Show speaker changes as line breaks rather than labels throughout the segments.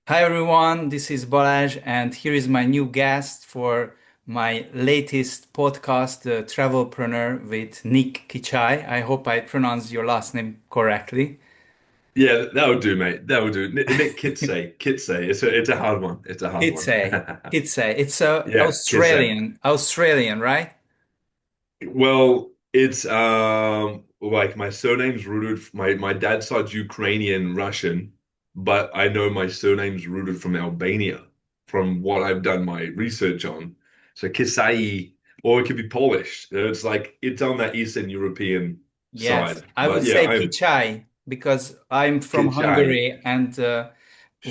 Hi everyone, this is Balazs, and here is my new guest for my latest podcast, the Travelpreneur with Nick Kicaj. I hope I pronounced your last name correctly.
Yeah, that would do, mate. That would do. Nick Kitsay. It's a hard one. It's a hard one.
Kicaj, Kicaj. It's
Yeah, Kitsay.
Australian, right?
Well, it's like my surname's rooted. My dad's side's Ukrainian, Russian, but I know my surname's rooted from Albania, from what I've done my research on. So Kisai, or it could be Polish. It's like it's on that Eastern European
Yes,
side.
I would
But yeah,
say
I'm
Kicaj because I'm from
Kitsai.
Hungary, and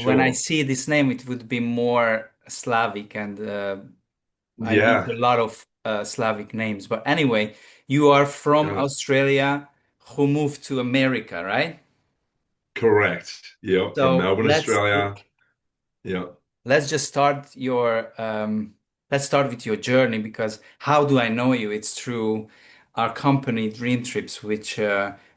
when I
Sure.
see this name, it would be more Slavic, and I meet a
Yeah.
lot of Slavic names. But anyway, you are from
Uh,
Australia who moved to America, right?
Correct. Yep. From
So
Melbourne, Australia. Yep.
let's just start your let's start with your journey, because how do I know you? It's through our company Dream Trips, which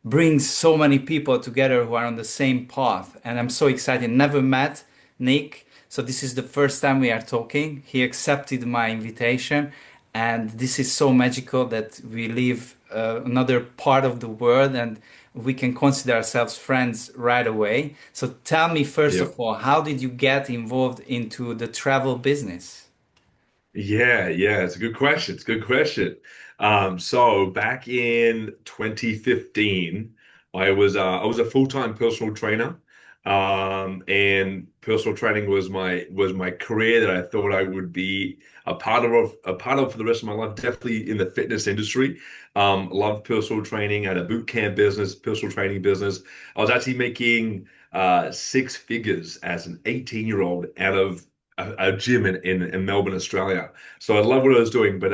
brings so many people together who are on the same path. And I'm so excited. Never met Nick, so this is the first time we are talking. He accepted my invitation, and this is so magical that we live another part of the world, and we can consider ourselves friends right away. So tell me, first of
Yep.
all, how did you get involved into the travel business?
Yeah. It's a good question. It's a good question. So back in 2015, I was a full-time personal trainer. And personal training was my career that I thought I would be a part of for the rest of my life, definitely in the fitness industry. Loved personal training, had a boot camp business, personal training business. I was actually making six figures as an 18-year-old out of a gym in Melbourne, Australia. So I love what I was doing. But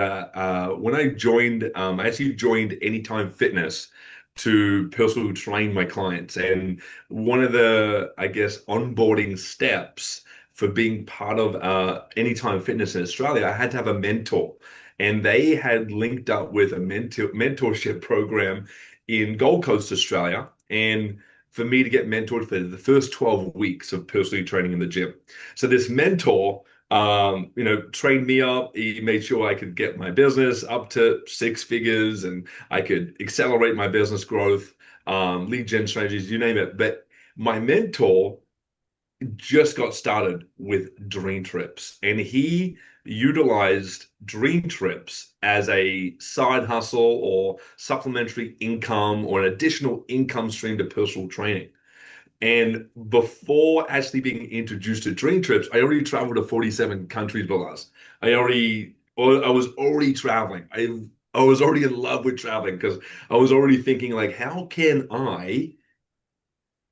when I joined, I actually joined Anytime Fitness to personally train my clients. And one of the, I guess, onboarding steps for being part of Anytime Fitness in Australia, I had to have a mentor. And they had linked up with a mentorship program in Gold Coast, Australia. And for me to get mentored for the first 12 weeks of personally training in the gym. So this mentor, trained me up. He made sure I could get my business up to six figures and I could accelerate my business growth, lead gen strategies, you name it. But my mentor just got started with Dream Trips, and he utilized Dream Trips as a side hustle or supplementary income or an additional income stream to personal training. And before actually being introduced to Dream Trips, I already traveled to 47 countries, Balazs. I was already traveling. I was already in love with traveling because I was already thinking like, how can I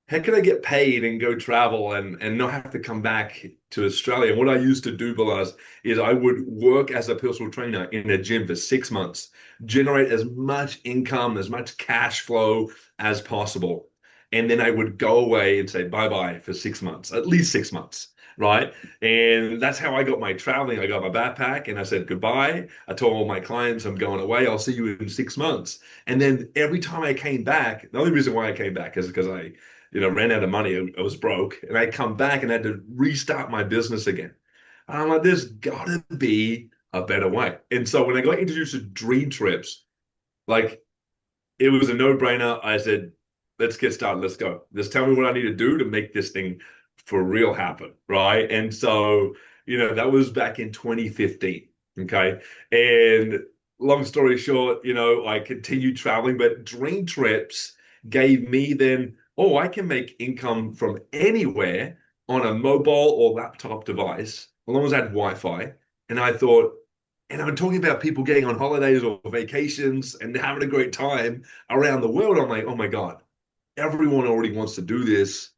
get paid and go travel and not have to come back to Australia? And what I used to do, Balazs, is I would work as a personal trainer in a gym for 6 months, generate as much income, as much cash flow as possible. And then I would go away and say bye-bye for 6 months, at least 6 months, right? And that's how I got my traveling. I got my backpack and I said goodbye. I told all my clients I'm going away. I'll see you in 6 months. And then every time I came back, the only reason why I came back is because I ran out of money. I was broke, and I come back and had to restart my business again. And I'm like, there's got to be a better way. And so when I got introduced to Dream Trips, like it was a no-brainer. I said, let's get started. Let's go. Just tell me what I need to do to make this thing for real happen, right? And so, that was back in 2015. Okay. And long story short, I continued traveling, but Dream Trips gave me then, oh, I can make income from anywhere on a mobile or laptop device, as long as I had Wi-Fi. And I thought, and I'm talking about people getting on holidays or vacations and having a great time around the world. I'm like, oh my God, everyone already wants to do this.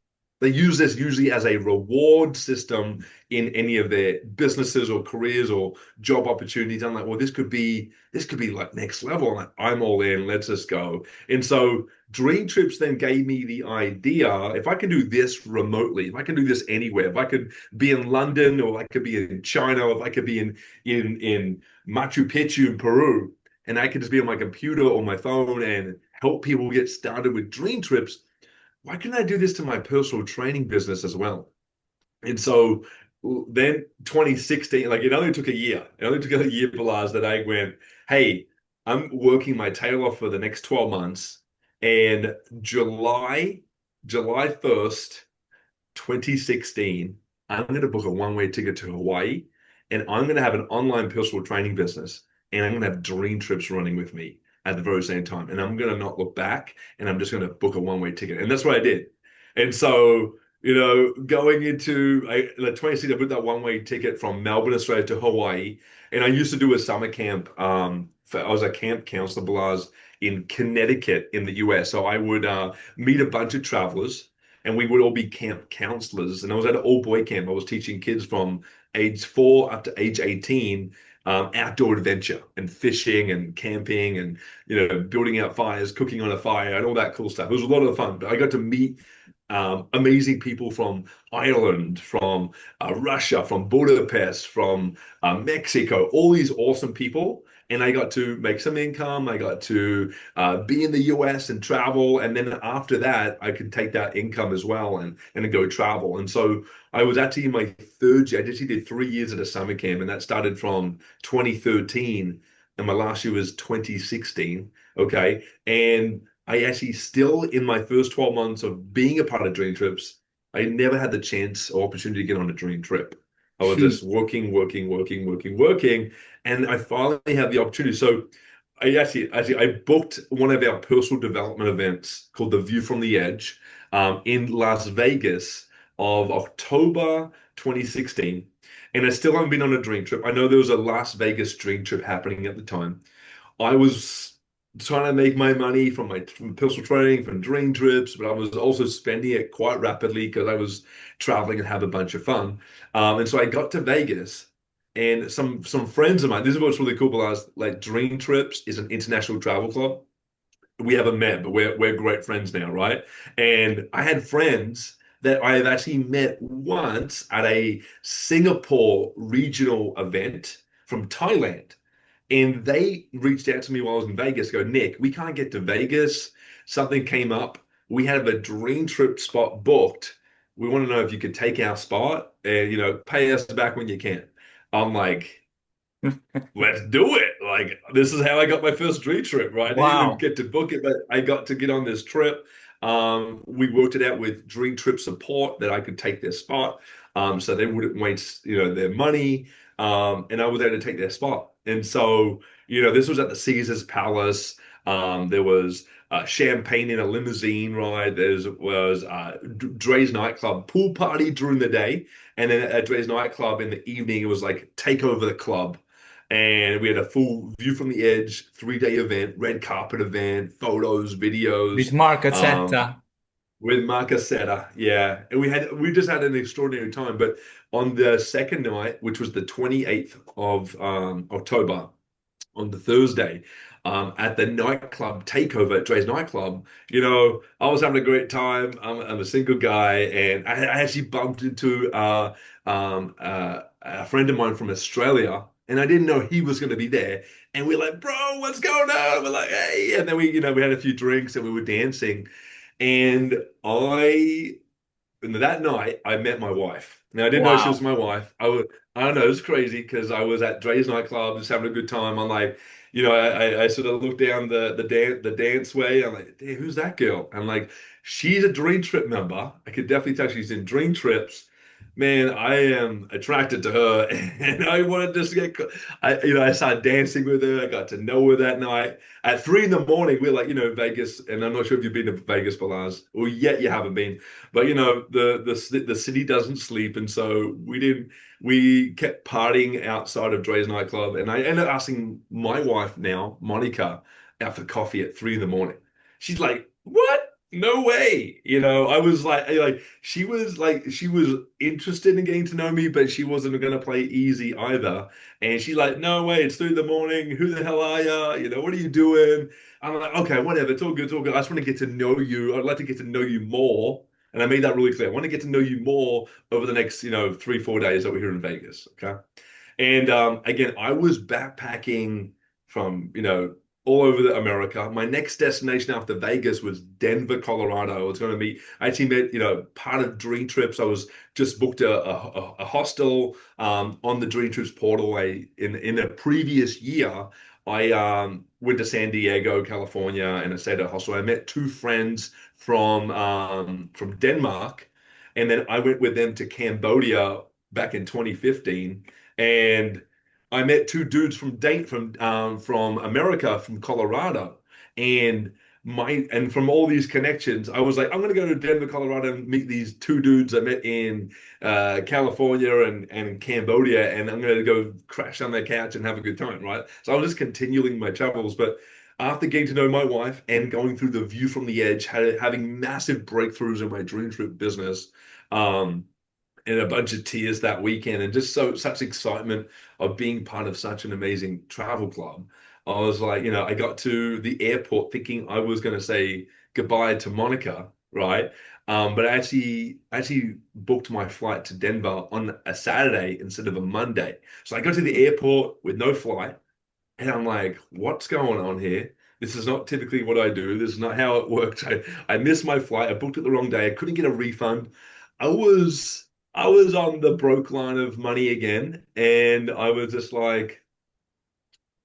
They use this usually as a reward system in any of their businesses or careers or job opportunities. I'm like, well, this could be like next level. I'm all in. Let's just go. And so Dream Trips then gave me the idea, if I can do this remotely, if I can do this anywhere, if I could be in London or I could be in China, or if I could be in Machu Picchu in Peru, and I could just be on my computer or my phone and help people get started with Dream Trips, why can't I do this to my personal training business as well? And so then 2016, like it only took a year. It only took a year, Balazs, that I went, hey, I'm working my tail off for the next 12 months. And July, July 1st, 2016, I'm going to book a one-way ticket to Hawaii, and I'm going to have an online personal training business, and I'm going to have dream trips running with me at the very same time. And I'm going to not look back, and I'm just going to book a one-way ticket. And that's what I did. And so, going into like 26, I booked that one-way ticket from Melbourne, Australia to Hawaii. And I used to do a summer camp. I was a camp counselor, Balazs, in Connecticut in the US. So I would meet a bunch of travelers and we would all be camp counselors. And I was at an all-boy camp. I was teaching kids from age 4 up to age 18 outdoor adventure and fishing and camping and building out fires, cooking on a fire, and all that cool stuff. It was a lot of fun. But I got to meet amazing people from Ireland, from Russia, from Budapest, from Mexico, all these awesome people. And I got to make some income. I got to be in the US and travel. And then after that, I could take that income as well and then go travel. And so I was actually in my third year. I actually did 3 years at a summer camp, and that started from 2013. And my last year was 2016. Okay. And I actually still, in my first 12 months of being a part of Dream Trips, I never had the chance or opportunity to get on a dream trip. I was just working, working, working, working, working, and I finally had the opportunity. So I booked one of our personal development events called the View from the Edge in Las Vegas of October 2016. And I still haven't been on a dream trip. I know there was a Las Vegas dream trip happening at the time. I was trying to make my money from personal training, from dream trips, but I was also spending it quite rapidly because I was traveling and have a bunch of fun. And so I got to Vegas, and some friends of mine. This is what's really cool, because like Dream Trips is an international travel club. We haven't met, but we're great friends now, right? And I had friends that I have actually met once at a Singapore regional event from Thailand. And they reached out to me while I was in Vegas, go, Nick, we can't get to Vegas. Something came up. We have a dream trip spot booked. We want to know if you could take our spot and, pay us back when you can. I'm like, let's do it. Like, this is how I got my first dream trip, right? I didn't even
Wow.
get to book it, but I got to get on this trip. We worked it out with Dream Trip support that I could take their spot, so they wouldn't waste, their money, and I was able to take their spot. And so, this was at the Caesar's Palace. There was champagne in a limousine ride. There was Dre's nightclub pool party during the day, and then at Dre's nightclub in the evening, it was like take over the club. And we had a full view from the edge, 3-day event, red carpet event, photos,
With
videos,
Mark,
um,
etc.
with Marcasetta. Yeah. And we just had an extraordinary time. But on the second night, which was the 28th of October, on the Thursday, at the nightclub takeover at Dre's nightclub, I was having a great time. I'm a single guy, and I actually bumped into a friend of mine from Australia, and I didn't know he was going to be there. And we're like, bro, what's going on? We're like, hey, and then we had a few drinks and we were dancing, and that night I met my wife. Now I didn't know she was
Wow.
my wife. I don't know, it was crazy because I was at Dre's nightclub just having a good time. I'm like, I sort of looked down the dance way. I'm like, hey, who's that girl? I'm like, she's a Dream Trip member. I could definitely tell she's in Dream Trips. Man, I am attracted to her, and I wanted to just I started dancing with her. I got to know her that night. At 3 in the morning, we're like, Vegas, and I'm not sure if you've been to Vegas, Balazs, or yet you haven't been. But the city doesn't sleep, and so we kept partying outside of Dre's nightclub, and I ended up asking my wife now, Monica, out for coffee at 3 in the morning. She's like, "What? No way!" I was she was interested in getting to know me, but she wasn't gonna play easy either. And she's like, "No way! It's 3 in the morning. Who the hell are you? What are you doing?" I'm like, "Okay, whatever. It's all good. It's all good. I just want to get to know you. I'd like to get to know you more." And I made that really clear. I want to get to know you more over the next, 3, 4 days that we're here in Vegas. Okay. And again, I was backpacking from, all over America. My next destination after Vegas was Denver, Colorado. It's going to be, I actually met, part of Dream Trips. I was just booked a hostel on the Dream Trips portal. In a previous year, I went to San Diego, California, and I stayed at a hostel. I met two friends from Denmark, and then I went with them to Cambodia back in 2015, and I met two dudes from America, from Colorado, and from all these connections, I was like, I'm gonna go to Denver, Colorado, and meet these two dudes I met in California and Cambodia, and I'm gonna go crash on their couch and have a good time, right? So I was just continuing my travels, but after getting to know my wife and going through the view from the edge, having massive breakthroughs in my dream trip business. Um, and a bunch of tears that weekend, and just such excitement of being part of such an amazing travel club. I was like, I got to the airport thinking I was going to say goodbye to Monica, right? But I actually booked my flight to Denver on a Saturday instead of a Monday. So I got to the airport with no flight, and I'm like, what's going on here? This is not typically what I do. This is not how it works. I missed my flight. I booked it the wrong day. I couldn't get a refund. I was I was on the broke line of money again, and I was just like,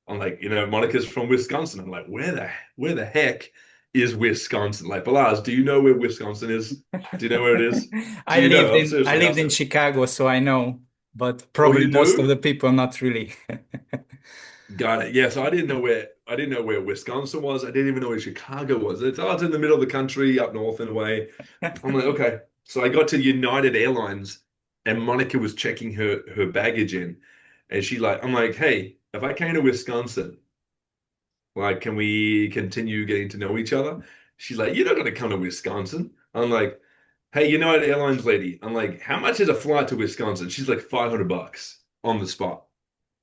I'm like, Monica's from Wisconsin. I'm like, where the heck is Wisconsin? Like, Balazs, do you know where Wisconsin is? Do you know where it is? Do
I
you
lived
know? I'm
in I
seriously
lived in
asking.
Chicago, so I know, but
Oh,
probably
you
most of
do?
the people not really.
Got it. Yeah, so I didn't know where Wisconsin was. I didn't even know where Chicago was. It's in the middle of the country, up north in a way. I'm like, okay. So I got to United Airlines, and Monica was checking her baggage in, and I'm like, hey, if I came to Wisconsin, like, can we continue getting to know each other? She's like, you're not gonna come to Wisconsin. I'm like, hey, United Airlines lady. I'm like, how much is a flight to Wisconsin? She's like, $500 on the spot.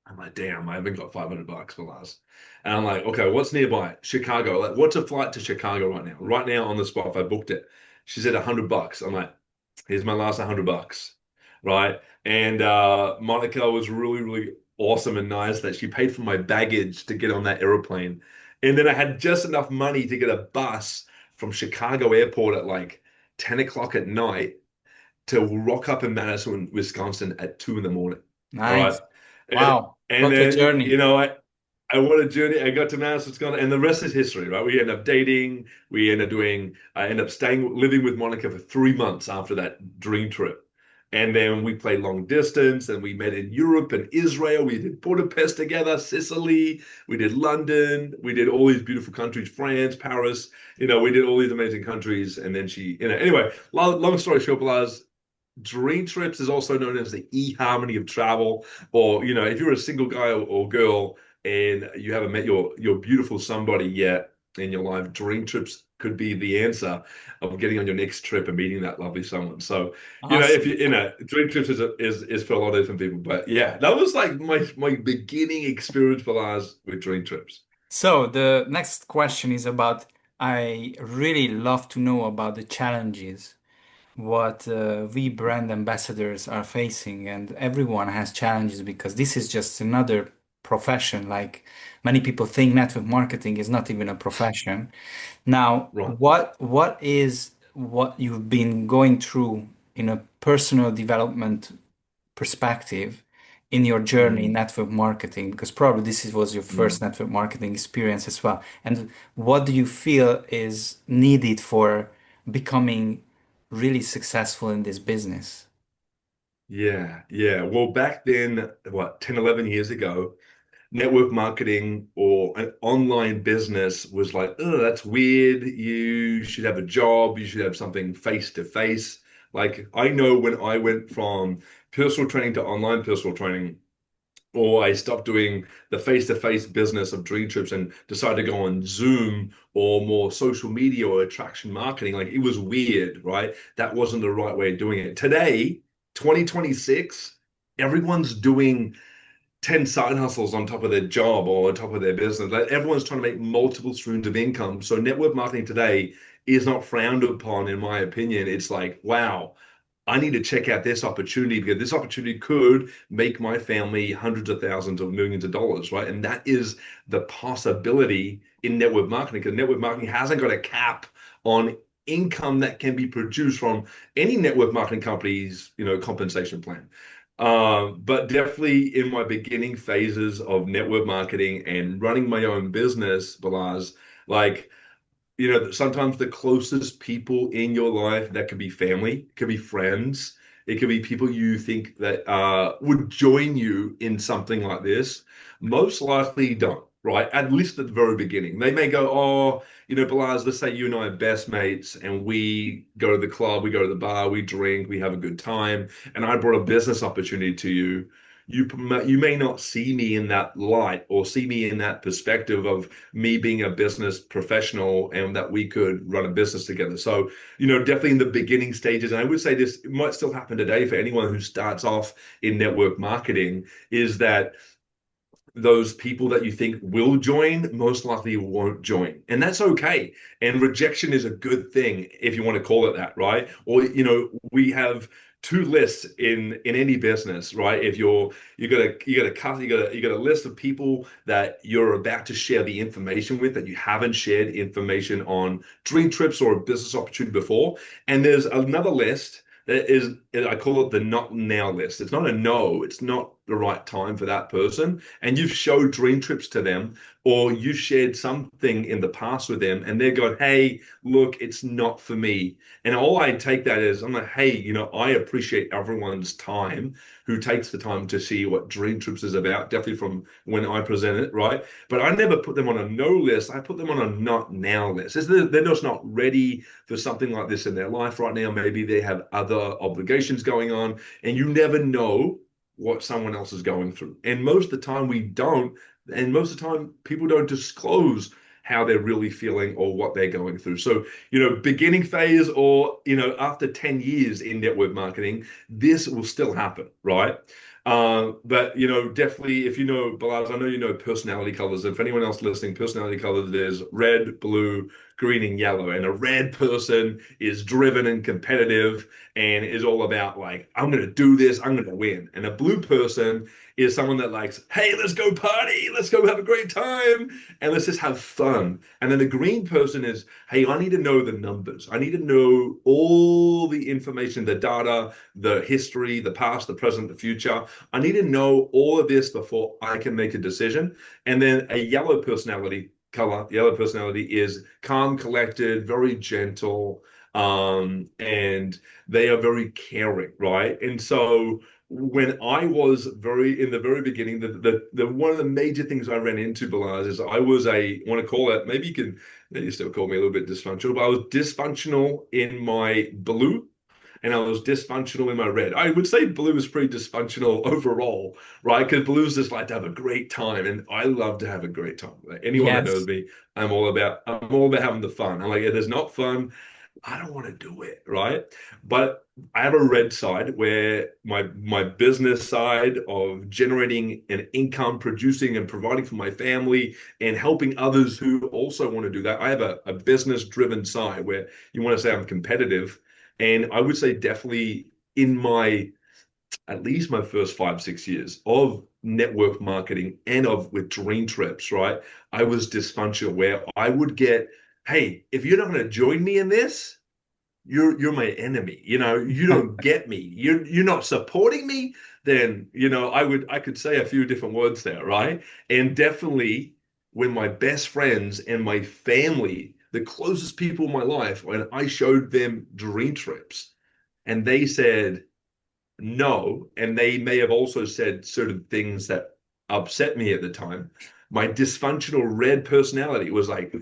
I'm like, damn, I haven't got $500 for last. And I'm like, okay, what's nearby? Chicago. Like, what's a flight to Chicago right now? Right now on the spot, if I booked it. She said $100. I'm like, here's my last $100. Right. And Monica was really, really awesome and nice that she paid for my baggage to get on that aeroplane. And then I had just enough money to get a bus from Chicago Airport at like 10 o'clock at night to rock up in Madison, Wisconsin at 2 in the morning. All right.
Nice.
And,
Wow.
and
What a
then,
journey.
I won a journey. I got to Madison, Wisconsin, and the rest is history, right? We end up dating. I end up living with Monica for 3 months after that dream trip. And then we played long distance, and we met in Europe and Israel. We did Budapest together, Sicily. We did London. We did all these beautiful countries, France, Paris. We did all these amazing countries. And then anyway, long story short, Balazs, Dream Trips is also known as the e-harmony of travel, or if you're a single guy or girl and you haven't met your beautiful somebody yet in your life, Dream Trips could be the answer of getting on your next trip and meeting that lovely someone. So, if
Awesome.
Dream Trips is for a lot of different people. But yeah, that was like my beginning experience for us with Dream Trips.
So the next question is about, I really love to know about the challenges what we brand ambassadors are facing, and everyone has challenges because this is just another profession. Like many people think network marketing is not even a profession. Now,
Right.
what you've been going through in a personal development perspective in your journey in
Mm,
network marketing? Because probably was your first
mm.
network marketing experience as well. And what do you feel is needed for becoming really successful in this business?
Yeah, yeah. Well, back then, what, 10, 11 years ago, network marketing or an online business was like, oh, that's weird. You should have a job. You should have something face to face. Like, I know when I went from personal training to online personal training, or I stopped doing the face to face business of dream trips and decided to go on Zoom or more social media or attraction marketing, like it was weird, right? That wasn't the right way of doing it. Today, 2026, everyone's doing 10 side hustles on top of their job or on top of their business. Like everyone's trying to make multiple streams of income. So network marketing today is not frowned upon, in my opinion. It's like, wow, I need to check out this opportunity because this opportunity could make my family hundreds of thousands of millions of dollars, right? And that is the possibility in network marketing, because network marketing hasn't got a cap on income that can be produced from any network marketing company's, compensation plan. But definitely in my beginning phases of network marketing and running my own business, Balazs, like, sometimes the closest people in your life, that could be family, it could be friends, it could be people you think that would join you in something like this, most likely don't, right? At least at the very beginning. They may go, oh, Balazs, let's say you and I are best mates and we go to the club, we go to the bar, we drink, we have a good time, and I brought a business opportunity to you. You may not see me in that light or see me in that perspective of me being a business professional and that we could run a business together. So, definitely in the beginning stages, and I would say this might still happen today for anyone who starts off in network marketing, is that those people that you think will join most likely won't join. And that's okay. And rejection is a good thing if you want to call it that, right? Or, we have two lists in any business, right? If you got a list of people that you're about to share the information with that you haven't shared information on dream trips or a business opportunity before. And there's another list that is, I call it the not now list. It's not a no, it's not the right time for that person. And you've showed dream trips to them, or you shared something in the past with them, and they're going, hey, look, it's not for me. And all I take that is, I'm like, hey, I appreciate everyone's time who takes the time to see what dream trips is about, definitely from when I present it, right? But I never put them on a no list. I put them on a not now list. They're just not ready for something like this in their life right now. Maybe they have other obligations going on, and you never know what someone else is going through. And most of the time we don't. And most of the time people don't disclose how they're really feeling or what they're going through. So, beginning phase or, after 10 years in network marketing, this will still happen, right? But definitely, if Balazs, I know personality colors. If anyone else listening, personality colors, there's red, blue, green, and yellow. And a red person is driven and competitive and is all about like, I'm gonna do this, I'm gonna win. And a blue person is someone that likes, hey, let's go party, let's go have a great time, and let's just have fun. And then the green person is, hey, I need to know the numbers. I need to know all the information, the data, the history, the past, the present, the future. I need to know all of this before I can make a decision. And then a yellow personality color, yellow personality is calm, collected, very gentle, and they are very caring, right? And so when I was very in the very beginning, the one of the major things I ran into, Balazs, is I was want to call it, maybe you still call me a little bit dysfunctional, but I was dysfunctional in my blue and I was dysfunctional in my red. I would say blue is pretty dysfunctional overall, right? Because blues just like to have a great time, and I love to have a great time. Like anyone that knows
Yes.
me, I'm all about having the fun. I'm like, if there's not fun, I don't want to do it, right? But I have a red side where my business side of generating an income, producing and providing for my family and helping others who also want to do that. I have a business driven side where you want to say I'm competitive. And I would say definitely in my at least my first 5, 6 years of network marketing and of with dream trips, right? I was dysfunctional where I would get, hey, if you're not going to join me in this, you're my enemy. You don't get me. You're not supporting me. Then, I could say a few different words there, right? And definitely when my best friends and my family, the closest people in my life, when I showed them dream trips and they said, no, and they may have also said certain things that upset me at the time. My dysfunctional red personality was like,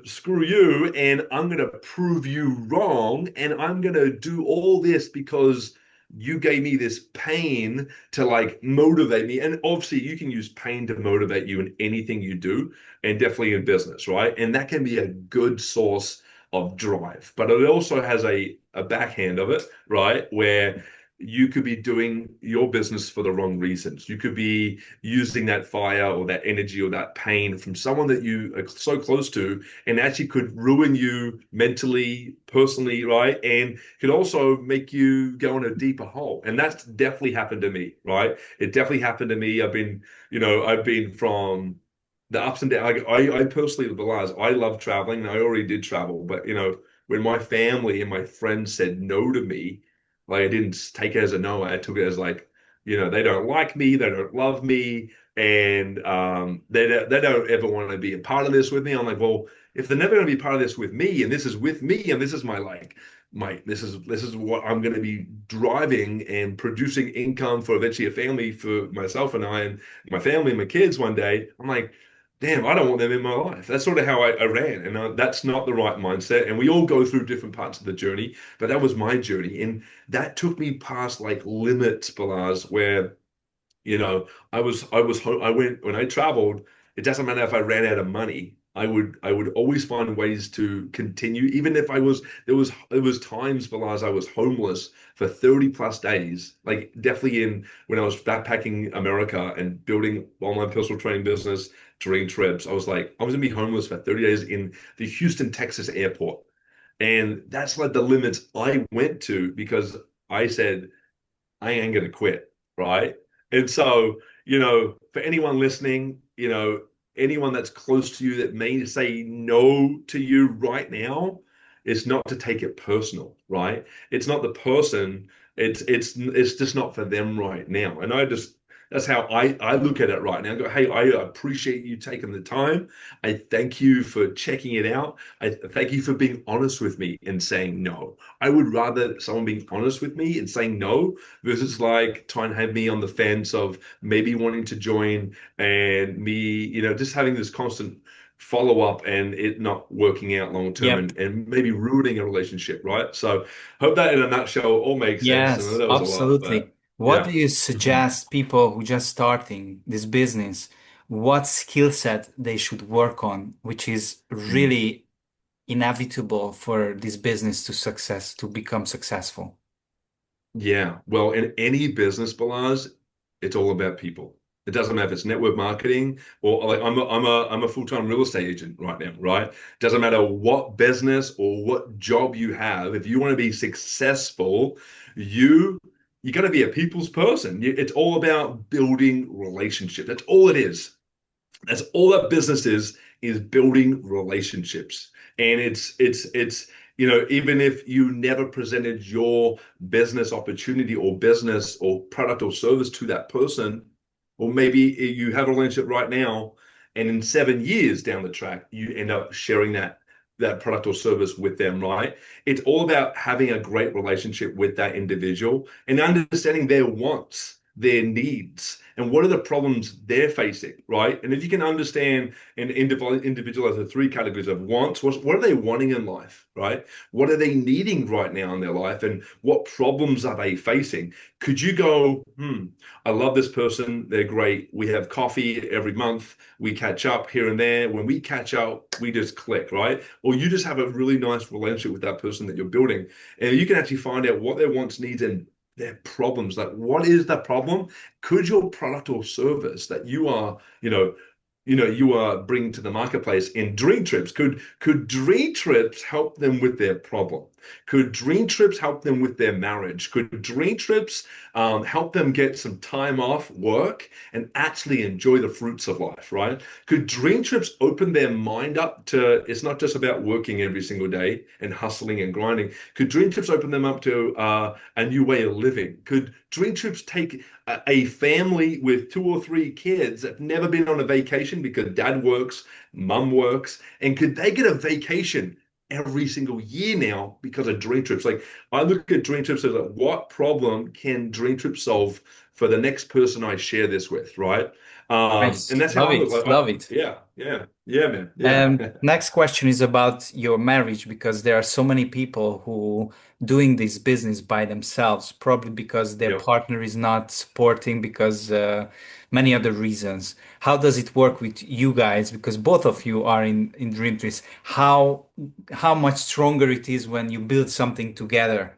screw you, and I'm going to prove you wrong, and I'm going to do all this because you gave me this pain to like motivate me. And obviously, you can use pain to motivate you in anything you do, and definitely in business, right? And that can be a good source of drive, but it also has a backhand of it, right? Where you could be doing your business for the wrong reasons. You could be using that fire or that energy or that pain from someone that you are so close to and actually could ruin you mentally, personally, right? And could also make you go in a deeper hole. And that's definitely happened to me, right? It definitely happened to me. I've been from the ups and downs. I personally, Balazs, I love traveling and I already did travel, but when my family and my friends said no to me, like I didn't take it as a no. I took it as like, they don't like me, they don't love me, and they don't ever want to be a part of this with me. I'm like, well, if they're never going to be part of this with me, and this is with me, and this is my like my this is what I'm going to be driving and producing income for eventually a family for myself and I and my family and my kids one day. I'm like, damn, I don't want them in my life. That's sort of how I ran, and that's not the right mindset. And we all go through different parts of the journey, but that was my journey, and that took me past like limits, Balazs, where I went when I traveled. It doesn't matter if I ran out of money. I would always find ways to continue, even if there was times, Balazs, I was homeless for 30 plus days. Like definitely in when I was backpacking America and building online personal training business, during trips, I was like, I was gonna be homeless for 30 days in the Houston, Texas airport. And that's like the limits I went to because I said, I ain't gonna quit, right? And so, for anyone listening, anyone that's close to you that may say no to you right now, it's not to take it personal, right? It's not the person, it's just not for them right now. And that's how I look at it right now. I go, hey, I appreciate you taking the time. I thank you for checking it out. I thank you for being honest with me and saying no. I would rather someone being honest with me and saying no versus like trying to have me on the fence of maybe wanting to join and me, just having this constant follow up and it not working out long term
Yep.
and maybe ruining a relationship, right? So hope that in a nutshell all makes sense. And I know
Yes,
that was a lot,
absolutely.
but
What do
yeah.
you
Mhm.
suggest people who just starting this business, what skill set they should work on, which is
Mm.
really inevitable for this business to become successful?
Yeah. Well, in any business, Balaz, it's all about people. It doesn't matter if it's network marketing or like I'm a full-time real estate agent right now, right? Doesn't matter what business or what job you have. If you want to be successful, you you got to be a people's person. It's all about building relationships. That's all it is. That's all that business is building relationships. And even if you never presented your business opportunity or business or product or service to that person, or maybe you have a relationship right now, and in 7 years down the track, you end up sharing that product or service with them, right? It's all about having a great relationship with that individual and understanding their wants, their needs, and what are the problems they're facing, right? And if you can understand an individual as the three categories of wants, what are they wanting in life, right? What are they needing right now in their life, and what problems are they facing? Could you go, I love this person, they're great. We have coffee every month, we catch up here and there. When we catch up, we just click, right? Or you just have a really nice relationship with that person that you're building, and you can actually find out what their wants, needs, and their problems. Like, what is the problem? Could your product or service that you are bringing to the marketplace in dream trips, could dream trips help them with their problem? Could dream trips help them with their marriage? Could dream trips help them get some time off work and actually enjoy the fruits of life, right? Could dream trips open their mind up to it's not just about working every single day and hustling and grinding? Could dream trips open them up to a new way of living? Could dream trips take a family with two or three kids that have never been on a vacation because dad works, mum works, and could they get a vacation every single year now because of dream trips? Like I look at dream trips as like, what problem can dream trips solve for the next person I share this with, right? And
Nice.
that's how
Love
I
it.
look.
Love it.
Yeah, yeah, yeah, man, yeah,
Next question is about your marriage because there are so many people who doing this business by themselves, probably because their
yep.
partner is not supporting because many other reasons. How does it work with you guys? Because both of you are in Dream Trees. How much stronger it is when you build something together?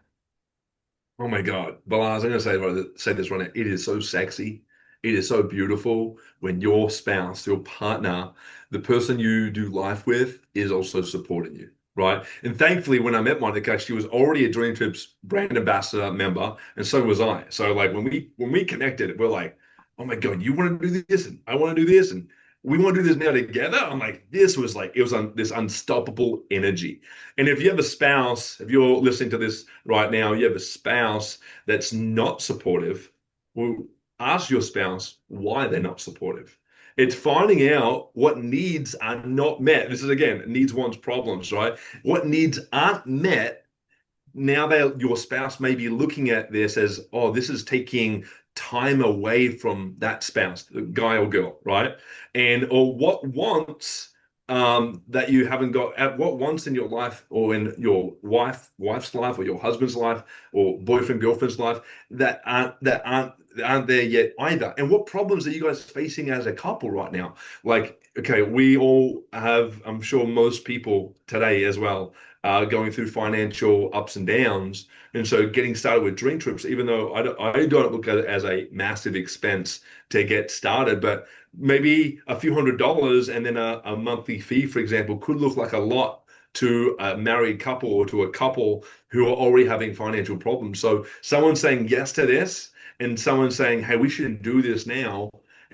Oh my God, Balazs, I'm gonna say this right now. It is so sexy. It is so beautiful when your spouse, your partner, the person you do life with is also supporting you, right? And thankfully, when I met Monica, she was already a Dream Trips brand ambassador member, and so was I. So like when we connected, we're like, oh my God, you want to do this, and I want to do this, and we want to do this now together. I'm like, this was like it was this unstoppable energy. And if you have a spouse, if you're listening to this right now, you have a spouse that's not supportive, well, ask your spouse why they're not supportive. It's finding out what needs are not met. This is again needs, wants, problems, right? What needs aren't met now that your spouse may be looking at this as, oh, this is taking time away from that spouse, the guy or girl, right? And or what wants that you haven't got at what wants in your life or in your wife's life or your husband's life or boyfriend girlfriend's life that aren't there yet either. And what problems are you guys facing as a couple right now? Like, okay, we all have, I'm sure most people today as well going through financial ups and downs. And so getting started with Dream Trips, even though I don't look at it as a massive expense to get started, but maybe a few $100s and then a monthly fee, for example, could look like a lot to a married couple or to a couple who are already having financial problems. So someone saying yes to this and someone saying, hey, we shouldn't do this now.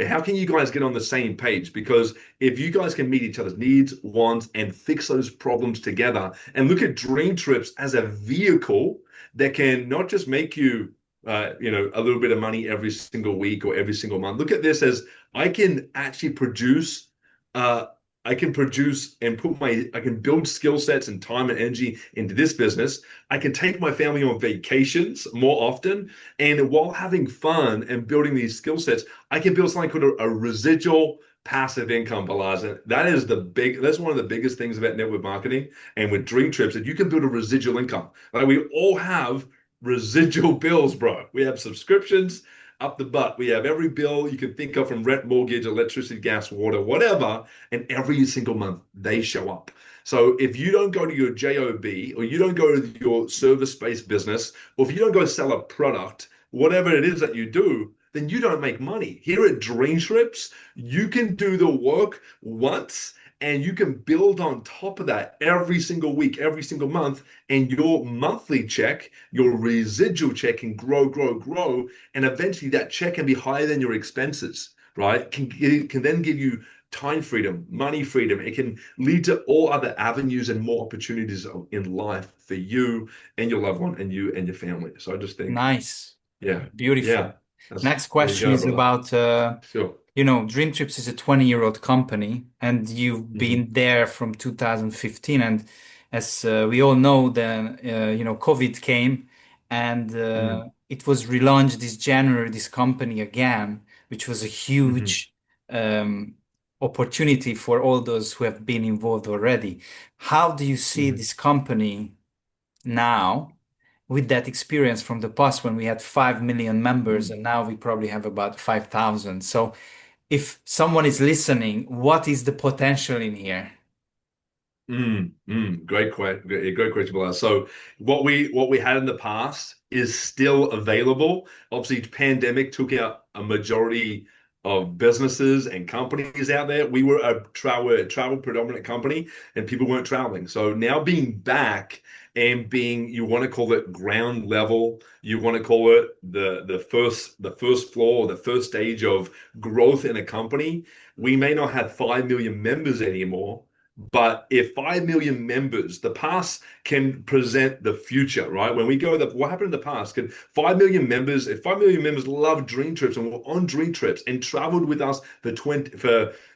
How can you guys get on the same page? Because if you guys can meet each other's needs, wants, and fix those problems together, and look at Dream Trips as a vehicle that can not just make you, a little bit of money every single week or every single month. Look at this as I can actually produce. Uh, I can produce and I can build skill sets and time and energy into this business. I can take my family on vacations more often. And while having fun and building these skill sets, I can build something called a residual passive income, Balazs. And that's one of the biggest things about network marketing and with Dream Trips that you can build a residual income. Like we all have residual bills, bro. We have subscriptions up the butt. We have every bill you can think of from rent, mortgage, electricity, gas, water, whatever. And every single month they show up. So if you don't go to your job or you don't go to your service-based business, or if you don't go sell a product, whatever it is that you do, then you don't make money. Here at Dream Trips, you can do the work once and you can build on top of that every single week, every single month, and your monthly check, your residual check can grow, grow, grow, and eventually that check can be higher than your expenses, right? Can then give you time freedom, money freedom. It can lead to all other avenues and more opportunities in life for you and your loved one and you and your family. So I just think,
Nice.
yeah, yeah,
Beautiful. Next
there you
question
go,
is
brother.
about,
Sure.
Dream Trips is a 20-year-old company, and you've
Hmm.
been there from 2015. And as we all know, then, COVID came and
Hmm.
it was relaunched this January, this company again, which was a
Hmm.
huge um, opportunity for all those who have been involved already. How do you see
Hmm.
this company now with that experience from the past when we had 5 million members and now we probably have about 5,000? So if someone is listening, what is the potential in here?
Great question, Balazs. So what we had in the past is still available. Obviously, pandemic took out a majority of businesses and companies out there. We were a travel predominant company, and people weren't traveling. So now being back and being, you want to call it ground level, you want to call it the first floor, or the first stage of growth in a company. We may not have 5 million members anymore, but if 5 million members, the past can present the future, right? When we go, what happened in the past? Can 5 million members, if 5 million members love Dream Trips and were on Dream Trips and traveled with us for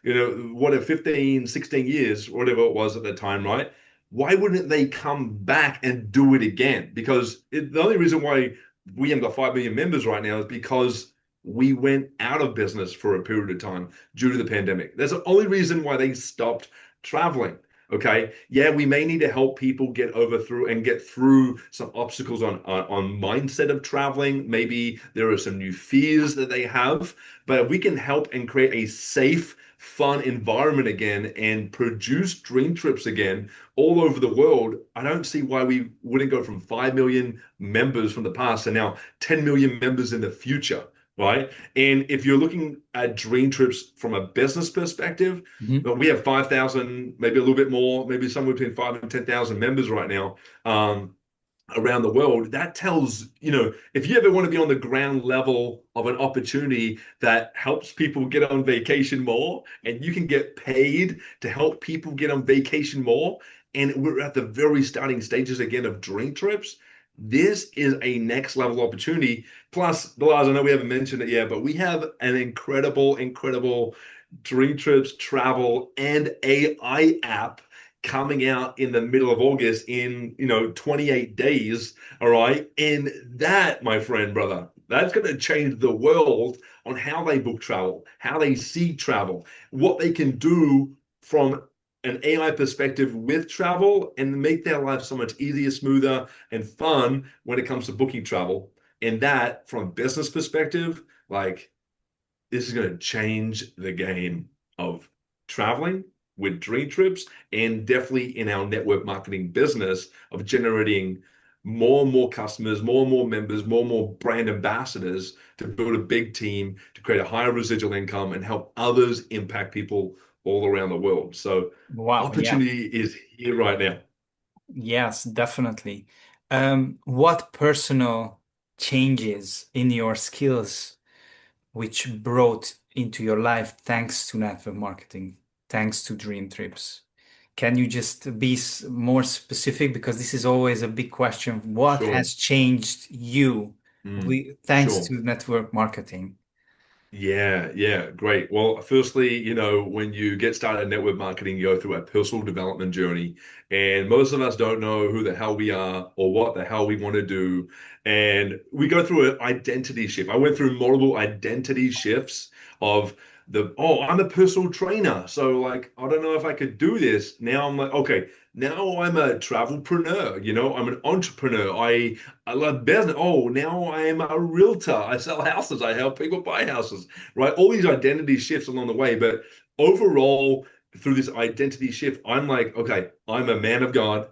15, 16 years, whatever it was at the time, right? Why wouldn't they come back and do it again? Because the only reason why we haven't got 5 million members right now is because we went out of business for a period of time due to the pandemic. That's the only reason why they stopped traveling. Okay. Yeah, we may need to help people get over through and get through some obstacles on mindset of traveling. Maybe there are some new fears that they have, but if we can help and create a safe, fun environment again and produce dream trips again all over the world, I don't see why we wouldn't go from 5 million members from the past to now 10 million members in the future, right? And if you're looking at dream trips from a business perspective,
Mhm.
but we have 5,000, maybe a little bit more, maybe somewhere between 5 and 10,000 members right now, around the world. That tells, if you ever want to be on the ground level of an opportunity that helps people get on vacation more, and you can get paid to help people get on vacation more, and we're at the very starting stages again of dream trips. This is a next level opportunity. Plus, Balazs, I know we haven't mentioned it yet, but we have an incredible Dream Trips travel and AI app coming out in the middle of August in 28 days. All right. And that, my friend, brother, that's going to change the world on how they book travel, how they see travel, what they can do from an AI perspective with travel and make their life so much easier, smoother, and fun when it comes to booking travel. And that, from a business perspective, like this is going to change the game of traveling with dream trips and definitely in our network marketing business of generating more and more customers, more and more members, more and more brand ambassadors to build a big team, to create a higher residual income and help others impact people all around the world. So
Wow, yeah.
opportunity is here right now.
Yes, definitely. What personal changes in your skills which brought into your life thanks to network marketing, thanks to dream trips? Can you just be more specific? Because this is always a big question. What
Sure.
has changed you thanks
Sure.
to network marketing?
Yeah, great. Well, firstly, when you get started in network marketing, you go through a personal development journey. And most of us don't know who the hell we are or what the hell we want to do. And we go through an identity shift. I went through multiple identity shifts of I'm a personal trainer. So like, I don't know if I could do this. Now I'm like, okay, now I'm a travelpreneur, I'm an entrepreneur. I love business. Oh, now I am a realtor. I sell houses. I help people buy houses, right? All these identity shifts along the way. But overall, through this identity shift, I'm like, okay, I'm a man of God.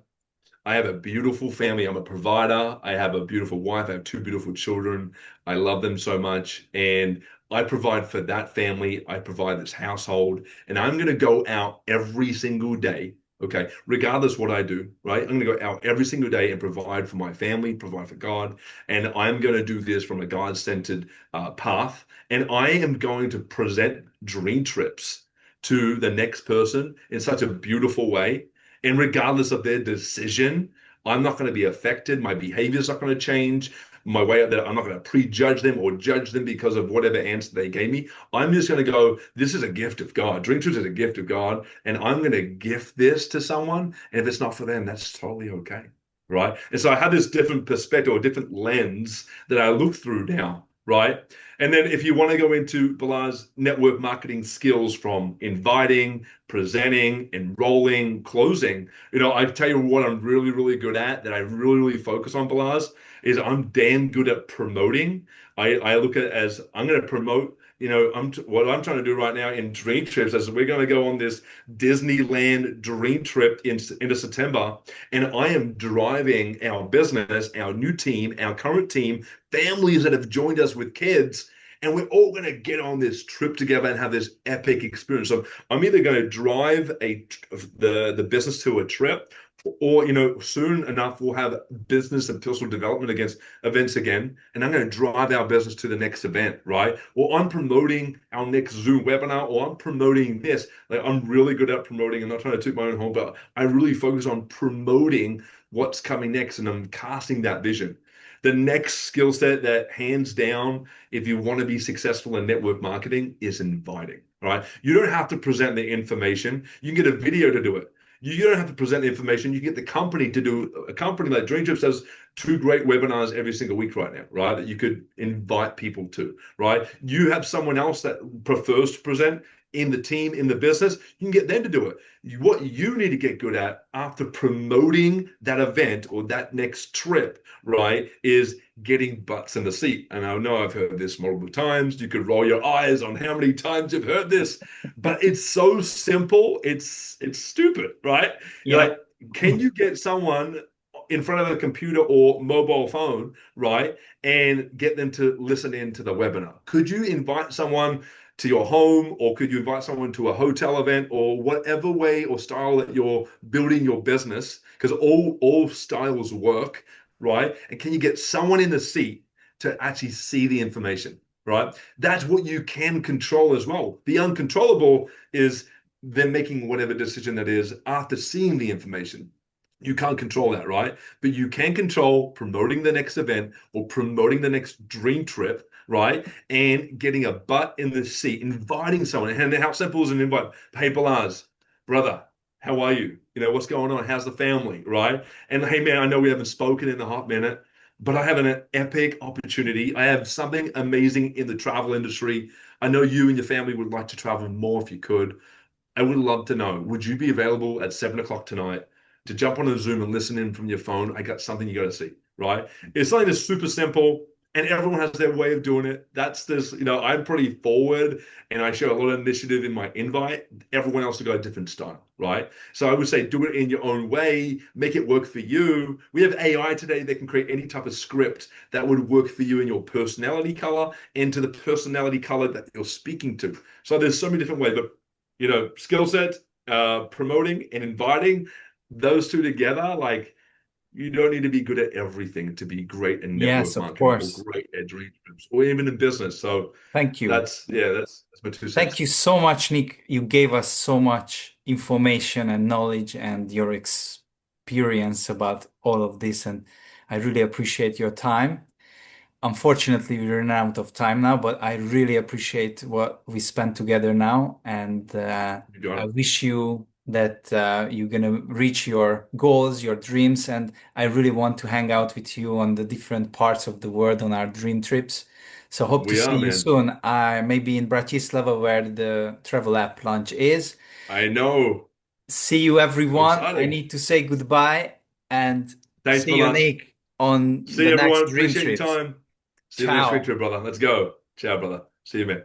I have a beautiful family. I'm a provider. I have a beautiful wife. I have two beautiful children. I love them so much. And I provide for that family. I provide this household. And I'm going to go out every single day. Okay, regardless what I do, right? I'm going to go out every single day and provide for my family, provide for God. And I'm going to do this from a God-centered path. And I am going to present dream trips to the next person in such a beautiful way and regardless of their decision, I'm not going to be affected. My behavior is not going to change. My way that I'm not going to prejudge them or judge them because of whatever answer they gave me. I'm just going to go, this is a gift of God. Drink Truth is a gift of God. And I'm going to gift this to someone. And if it's not for them, that's totally okay. Right. And so I have this different perspective or different lens that I look through now. Right. And then if you want to go into Balazs network marketing skills from inviting, presenting, enrolling, closing, I tell you what I'm really good at that I really focus on, Balazs, is I'm damn good at promoting. I look at it as I'm going to promote, what I'm trying to do right now in Dream Trips is we're going to go on this Disneyland dream trip into September, and I am driving our business, our new team, our current team, families that have joined us with kids, and we're all going to get on this trip together and have this epic experience. So I'm either going to drive the business to a trip, or soon enough we'll have business and personal development against events again, and I'm going to drive our business to the next event, right? Or I'm promoting our next Zoom webinar, or I'm promoting this. Like I'm really good at promoting. I'm not trying to toot my own horn, but I really focus on promoting what's coming next, and I'm casting that vision. The next skill set that hands down, if you want to be successful in network marketing, is inviting, right? You don't have to present the information. You can get a video to do it. You don't have to present the information. You get the company to do a company like Dream Trips does two great webinars every single week right now, right? That you could invite people to, right? You have someone else that prefers to present. in the team, in the business, you can get them to do it. What you need to get good at after promoting that event or that next trip, right, is getting butts in the seat. And I know I've heard this multiple times. You could roll your eyes on how many times you've heard this, but it's so simple. It's stupid, right? You're
Yeah.
like, can you get someone in front of a computer or mobile phone, right, and get them to listen in to the webinar? Could you invite someone to your home, or could you invite someone to a hotel event, or whatever way or style that you're building your business? Because all styles work, right? And can you get someone in the seat to actually see the information, right? That's what you can control as well. The uncontrollable is them making whatever decision that is after seeing the information. You can't control that, right? But you can control promoting the next event or promoting the next dream trip, right? And getting a butt in the seat, inviting someone. And how simple is an invite? Hey, Balazs, brother, how are you? What's going on? How's the family, right? And hey, man, I know we haven't spoken in a hot minute, but I have an epic opportunity. I have something amazing in the travel industry. I know you and your family would like to travel more if you could. I would love to know, would you be available at 7 o'clock tonight to jump on a Zoom and listen in from your phone? I got something you got to see, right? It's something that's super simple and everyone has their way of doing it. That's this, I'm pretty forward and I show a lot of initiative in my invite. Everyone else has got a different style, right? So I would say do it in your own way, make it work for you. We have AI today that can create any type of script that would work for you in your personality color and to the personality color that you're speaking to. So there's so many different ways, but skill set, promoting and inviting those two together, like you don't need to be good at everything to be great in
Yes,
network
of
marketing or
course.
great at dream groups or even in business. So
Thank you.
that's my two
Thank
cents.
you so much, Nick. You gave us so much information and knowledge and your experience about all of this, and I really appreciate your time. Unfortunately, we ran out of time now, but I really appreciate what we spent together now, and
You got
I
it.
wish you that you're gonna reach your goals, your dreams, and I really want to hang out with you on the different parts of the world on our dream trips. So hope to
We
see
are,
you
man.
soon. I maybe in Bratislava where the travel app launch is.
I know.
See you,
I'm
everyone. I
excited.
need to say goodbye and
Thanks,
see you,
Balas.
Nick, on
See
the
you,
next
everyone.
dream
Appreciate your
trips.
time. See you in the next week,
Ciao.
brother. Let's go. Ciao, brother. See you, man.